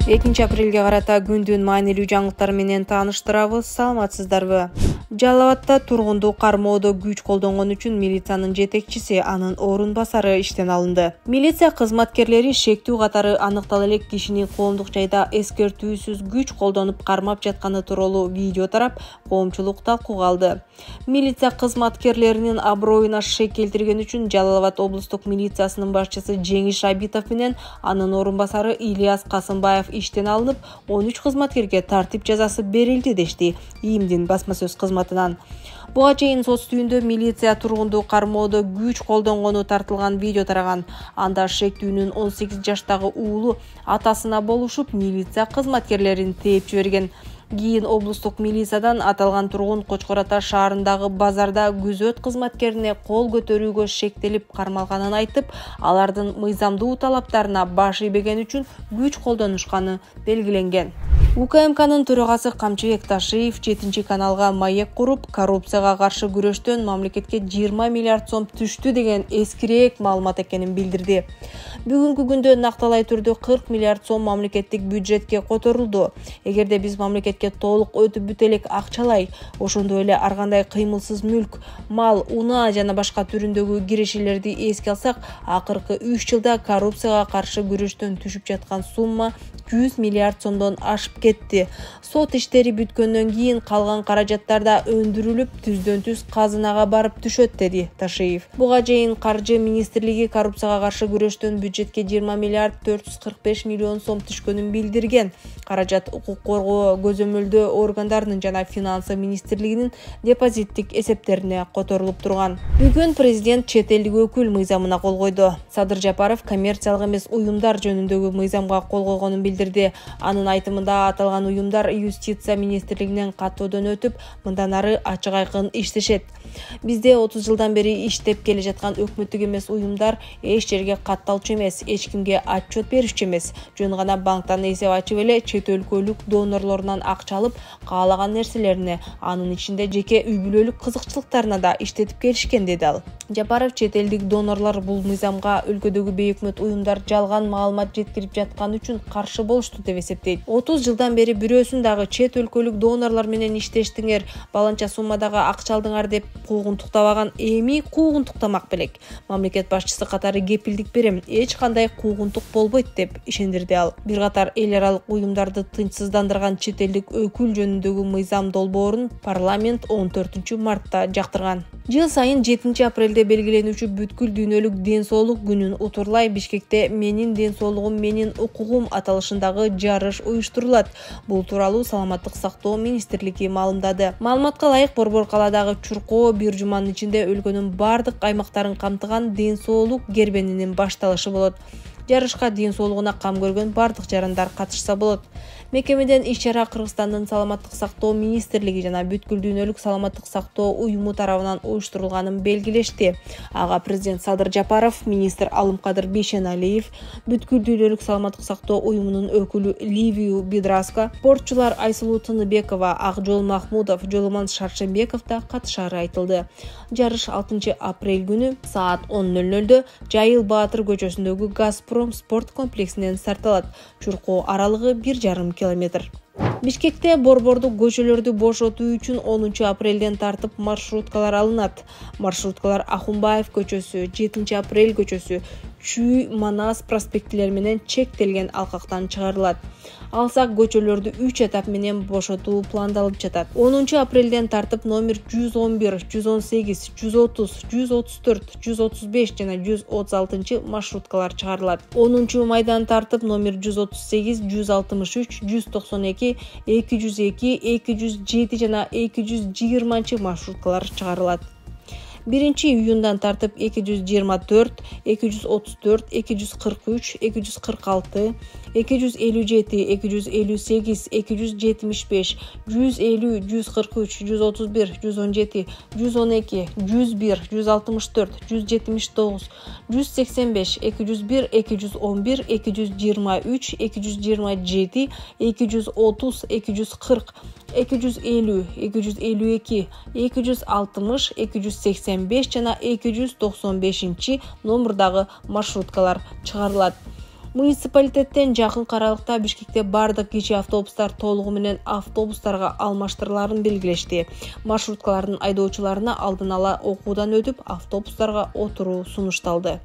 2 апрелге карата күндүн маанилүү жаңылыктары менен тааныштырабыз. Саламатсыздарбы? Жалал Абадта тургунду кармоодо күч колдонгон үчүн милициянын жетекчиси, анын орун басары иштен алынды. Милиция кызматкерлери шектүү катары аныктала элек кишини коомдук жайда эскертүүсүз күч колдонуп кармап жатканы тууралуу видео тарап, коомчулук талкууга алды. Милиция кызматкерлеринин аброюна шек келтирген үчүн Жалал Абад облустук милициясынын башчысы Жеңиш Абитов менен анын орун басары Ильяс Касымбаев иштен алынып, 13 кызматкерге тартип жазасы берилди дешти ИИМдин басма сөз кызматынан. Буга чейин сот түбүндө милиция тургунду кармоодо күч колдонгону тартылган видео тараган. Анда шектүүнүн 18 жаштагы уулу атасына болушуп, милиция кызматкерлерин тээп жиберген. Кийин облустук милициядан аталган тургун Кочкор Ата шаарындагы базарда күзөт кызматкерине кол көтөрүүгө шектелип кармалганын айтып, алардын мыйзамдуу талаптарына баш ийбеген үчүн күч колдонушканы белгиленген. УКМКнын төрагасы Камчыбек Ташиев 7 каналга маек куруп, коррупцияга каршы күрөштөн мамлекетке 20 миллиард сом түштү деген эскирээк маалымат экенин билдирди. Бүгүнкү күндө накталай түрдө 40 миллиард сом мамлекеттик бюджетке которулду. Эгерде биз мамлекетке толук өтүп бүтө элек акчалай, ошондой эле ар кандай кыймылсыз мүлк, мал, унаа жана башка түрүндөгү кирешелерди эске алсак, акыркы 3 жылда коррупцияга каршы күрөштөн түшүп жаткан сумма 100 миллиард сомдон ашып кетти. Сот иштери бүткөндөн кийин калган каражаттар да өндүрүлүп, түздөн түз казынага барып түшөт, деди Ташиев. Буга чейин Каржы министрлиги коррупцияга каршы күрөштөн бюджетке 20 миллиард 445 миллион сом түшкөнүн билдирген. Каражат укук коргоо көзөмөлдөө органдарынын жана финансы министрлигинин депозиттик эсептерине которулуп турган. Бүгүн президент чет элдик өкүл мыйзамына кол койду. Садыр Жапаров коммерциялык эмес уюмдар жөнүндөгү мыйзамга кол койгонун билдирди. Анын айтымында аталган уюмдар юстиция министрлигинен каттоодон өтүп, мындан ары ачык айкын иштешет. Бизде 30 жылдан бери иштеп келе жаткан өкмөттүк эмес уюмдар эч жерге катталчу эмес, эч кимге отчет берүүчү эмес. Жөн гана банктан эсеп ачып эле чет өлкөлүк донорлорунан акча алып, каалаган нерселерине, анын ичинде жеке үй бүлөлүк кызыкчылыктарына да иштетип келишкен, деди ал. Жапаров чет элдик донорлор бул мыйзамга өлкөдөгү бейөкмөт уюмдар жалган маалымат жеткирип жаткан үчүн каршы болушту деп эсептейт. 30 жылдан бери бирөөсүн дагы чет өлкөлүк донорлор менен иштештиңер, баланча суммадагы акча алдыңар деп куугунтуктабаган, эми куугунтуктамак белек. Мамлекет башчысы катары кепилдик берем, эч кандай куугунтук болбойт деп ишендирди ал. Бир катар эл аралык уюмдарды тынчсыздандырган чет элдик өкүл жөнүндөгү мыйзам долбоорун парламент 14 мартта жактырган. Жыл сайын 7 апрелде белгиленүүчү бүткүл дүйнөлүк ден соолук күнүн утурлай Бишкекте "Менин ден соолугум менин укугум" аталышындагы жарыш уюштурулат. Бул тууралуу Саламаттык сактоо министрлиги маалымдады. Маалыматка ылайык, Борбор калаадагы чуркоо бир жуманын ичинде өлкөнүн бардык аймактарын камтыган ден соолук кербенинин башталышы болот. Жарышка ден соолугуна кам көргөн бардык жарандар катышса болот. Мекемеден иш-чара Кыргызстандын Саламаттык сактоо министрлиги жана бүткүл дүйнөлүк саламаттык сактоо уюму тарабынан уюштурулганын белгилешти. Ага президент Садыр Жапаров, министр Алымкадыр Бейшеналиев, бүткүл дүйнөлүк саламаттык сактоо уюмунун өкүлү Ливию Бидраско, спортчулар Айсулуу Тыныбекова, Акжол Махмудов, Жоломон Шаршембеков да катышары айтылды. Жарыш 6 апрель күнү саат 10:00 Жайыл Баатыр көчөсүндөгү Газпром спорт комплексинен старт алат. Чуркоо аралыгы 1,5 километр. Бишкекте борбордук көчөлөрдү бошотуу үчүн 10 апрелден тартып маршруткалар алынат. Маршруткалар Ахунбаев көчөсү, 7 апрель көчөсү, Чүй, Манас проспектилери менен чектелген алкактан чыгарылат. Алсак көчөлөрдү 3 этап менен бошотуу пландалып жатат. 10 апрелден тартып номер 111, 118, 130, 134, 135 жана 136 маршруткалар чыгарылат. 10 майдан тартып номер 138, 163, 192, 202, 207 жана 220 маршруткалар чыгарылат. 1-июндан тартып 224, 234, 243, 246, 257, 258, 275, 150, 143, 131, 117, 112, 101, 164, 179, 185, 201, 211, 223, 227, 230, 240, 250, 252, 260, 285 жана 295 номердагы маршруткалар чыгарылат. Муниципалитеттен жакын аралыкта Бишкекте бардык кичи автобустар толугу менен автобустарга алмаштырыларын белгилешти. Маршруткалардын айдоочуларына алдын ала окуудан өтүп, автобустарга отуруу сунушталды.